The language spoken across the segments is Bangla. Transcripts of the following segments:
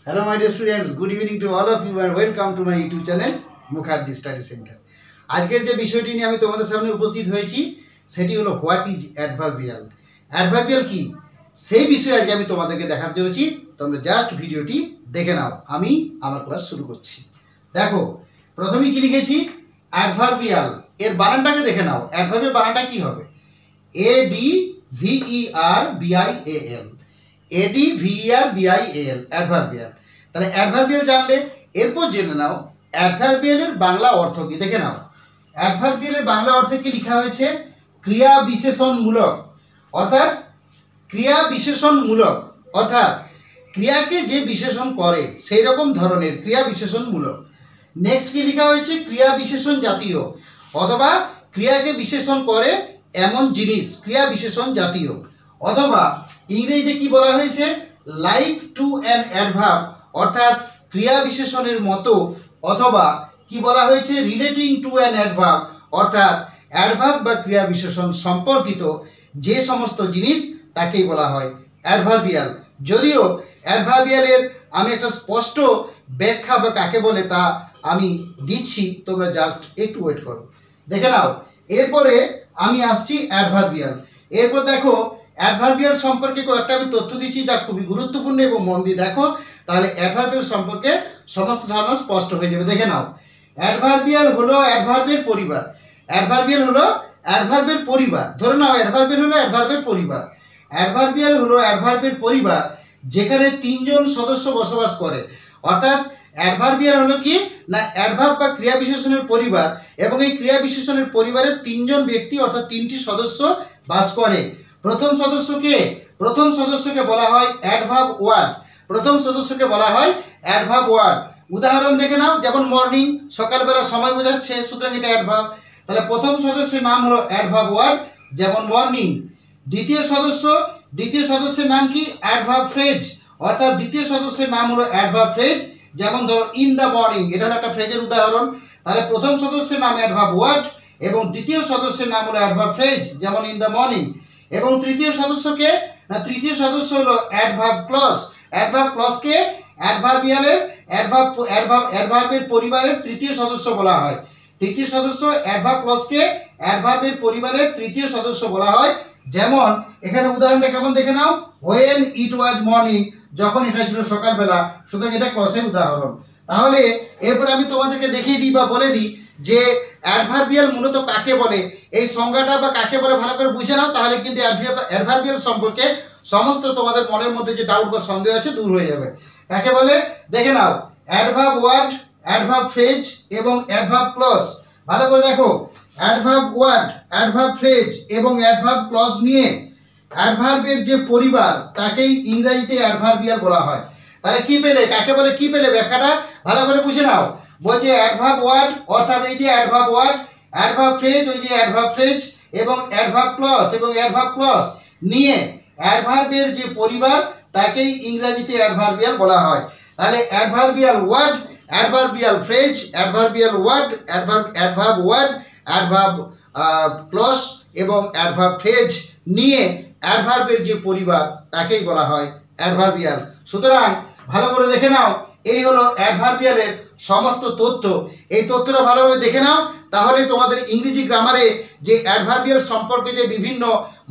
Hello my dear students, good evening to all of you and welcome to my YouTube channel Mukherjee Study Center. আজকের যে বিষয়টি নিয়ে আমি তোমাদের সামনে উপস্থিত হয়েছি সেটি হলো হোয়াট ইজ অ্যাডভার্বিয়াল। অ্যাডভার্বিয়াল কি সেই বিষয়ে আজকে আমি তোমাদেরকে দেখাতে চলেছি। তোমরা জাস্ট ভিডিওটি দেখে নাও, আমি আমার ক্লাস শুরু করছি। দেখো প্রথমে কি লিখেছি, অ্যাডভার্বিয়াল এর বানানটাকে দেখে নাও। অ্যাডভার্বিয়াল বানানটা কি হবে? ADVERBIAL, ADVERBIAL, adverbial. তাহলে অ্যাডভার্বিয়াল জানলে এরপর জেনে নাও অ্যাডভার্বিয়ালের বাংলা অর্থ কি। দেখে নাও অ্যাডভার্বিয়ালের বাংলা অর্থে কি লেখা হয়েছে, ক্রিয়া বিশেষণমূলক, অর্থাৎ ক্রিয়া বিশেষণমূলক অর্থাৎ ক্রিয়াকে যে বিশেষণ করে সেই রকম ধরনের ক্রিয়া বিশেষণমূলক। নেক্সট কি লেখা হয়েছে, ক্রিয়া বিশেষণ জাতীয়, অথবা ক্রিয়াকে বিশেষণ করে এমন জিনিস, ক্রিয়া বিশেষণ জাতীয়। অথবা ইংরেজিতে কি বলা হয়েছে, লাইক টু অ্যান অ্যাডভার্ব, অর্থাৎ ক্রিয়া বিশেষণের মতো। অথবা কি বলা হয়েছে, রিলেটিং টু অ্যান অ্যাডভার্ব, অর্থাৎ অ্যাডভার্ব বা ক্রিয়া বিশেষণ সম্পর্কিত যে সমস্ত জিনিস তাকেই বলা হয় অ্যাডভার্বিয়াল। যদিও অ্যাডভার্বিয়ালের আমি একটা স্পষ্ট ব্যাখ্যা বা কাকে বলে তা আমি দিচ্ছি, তোমরা জাস্ট একটু ওয়েট করো। দেখে নাও এরপরে আমি আসছি অ্যাডভার্বিয়াল। এরপর দেখো অ্যাডভার্বিয়াল সম্পর্কে কয়েকটা আমি তথ্য দিচ্ছি যা খুবই গুরুত্বপূর্ণ, এবং মন দিয়ে দেখো তাহলে অ্যাডভার্বিয়াল সম্পর্কে সমস্ত ধারণা স্পষ্ট হয়ে যাবে। দেখে নাও অ্যাডভার্বিয়াল হলো অ্যাডভার্বের পরিবার। অ্যাডভার্বিয়াল হলো অ্যাডভার্বের পরিবার। ধরে নাও অ্যাডভার্বিয়াল হলো অ্যাডভার্বের পরিবার। অ্যাডভার্বিয়াল হলো অ্যাডভার্বের পরিবার যেখানে তিনজন সদস্য বসবাস করে। অর্থাৎ অ্যাডভার্বিয়াল হলো কি না, অ্যাডভার্ব বা ক্রিয়া বিশেষণের পরিবার, এবং এই ক্রিয়া বিশেষণের পরিবারের তিনজন ব্যক্তি অর্থাৎ তিনটি সদস্য বাস করে। প্রথম সদস্যকে বলা হয় অ্যাডভার্ব ওয়ার্ড। প্রথম সদস্যকে বলা হয় অ্যাডভার্ব ওয়ার্ড। উদাহরণ দেখে নাও, যেমন মর্নিং, সকালবেলা সময় বোঝাচ্ছে, সুতরাং এটা অ্যাডভার্ব। তাহলে প্রথম সদস্যের নাম হলো অ্যাডভার্ব ওয়ার্ড, যেমন মর্নিং। দ্বিতীয় সদস্যের নাম কি, অ্যাডভার্ব ফ্রেজ, অর্থাৎ দ্বিতীয় সদস্যের নাম হলো অ্যাডভার্ব ফ্রেজ, যেমন ধরো ইন দ্য মর্নিং, এটা হলো একটা ফ্রেজের উদাহরণ। তাহলে প্রথম সদস্যের নাম অ্যাডভার্ব ওয়ার্ড এবং দ্বিতীয় সদস্যের নাম হলো অ্যাডভার্ব ফ্রেজ, যেমন ইন দ্য মর্নিং। এবং তৃতীয় সদস্য হলো অ্যাডভার্ব ক্লজ। অ্যাডভার্ব ক্লজকে অ্যাডভার্বের পরিবারের তৃতীয় সদস্য বলা হয়। তৃতীয় সদস্য অ্যাডভার্ব ক্লজকে অ্যাডভার্বের পরিবারের তৃতীয় সদস্য বলা হয়। যেমন এখানে উদাহরণটা কেমন দেখে নাও, হোয়েন ইট ওয়াজ মর্নিং, যখন এটা ছিল সকালবেলা, সুতরাং এটা ক্লজের উদাহরণ। তাহলে এরপর আমি তোমাদেরকে দেখিয়ে দিই বা বলে দিই যে অ্যাডভার্বিয়াল মূলত কাকে বলে। এই সংজ্ঞাটা বা কাকে বলে ভালো করে বুঝে নাও, তাহলে কিন্তু অ্যাডভার্বিয়াল সম্পর্কে সমস্ত তোমাদের মনের মধ্যে যে ডাউট বা সন্দেহ আছে দূর হয়ে যাবে। কাকে বলে দেখে নাও, অ্যাডভার্ব ওয়ার্ড, অ্যাডভার্ব ফ্রেজ এবং অ্যাডভার্ব ক্লজ। ভালো করে দেখো, অ্যাডভার্ব ওয়ার্ড, অ্যাডভার্ব ফ্রেজ এবং অ্যাডভার্ব ক্লজ নিয়ে অ্যাডভার্বের যে পরিবার তাকেই ইংরেজিতে অ্যাডভার্বিয়াল বলা হয়। তাহলে কি পেলে, কাকে বলে কি পেলে, ব্যাখ্যাটা ভালো করে বুঝে নাও। বলছে অ্যাডভার্ব ওয়ার্ড, অর্থাৎ এই যে অ্যাডভার্ব ওয়ার্ড, অ্যাডভার্ব ফ্রেজ, ওই যে অ্যাডভার্ব ফ্রেজ এবং অ্যাডভার্ব ক্লজ নিয়ে অ্যাডভার্বের যে পরিবার তাকেই ইংরেজিতে অ্যাডভার্বিয়াল বলা হয়। তাহলে adverbial word, adverbial phrase, adverbial word, adverb word, adverb clause এবং অ্যাডভার্ব ফ্রেজ নিয়ে অ্যাডভার্বের যে পরিবার তাকেই বলা হয় অ্যাডভার্বিয়াল। সুতরাং ভালো করে দেখে নাও, এই হলো অ্যাডভার্বিয়ালের সমস্ত তথ্য। এই তথ্যটা ভালোভাবে দেখে নাও, তাহলে তোমাদের ইংরেজি গ্রামারে যে অ্যাডভার্বিয়াল সম্পর্কে যে বিভিন্ন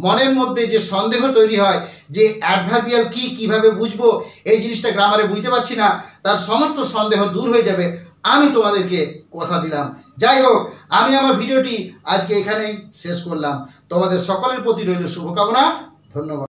মনের মধ্যে যে সন্দেহ তৈরি হয় যে অ্যাডভার্বিয়াল কি, কিভাবে বুঝবো, এই জিনিসটা গ্রামারে বুঝতে পারছি না, তার সমস্ত সন্দেহ দূর হয়ে যাবে, আমি তোমাদেরকে কথা দিলাম। যাই হোক, আমি আমার ভিডিওটি আজকে এখানেই শেষ করলাম। তোমাদের সকলের প্রতি রইল শুভকামনা। ধন্যবাদ।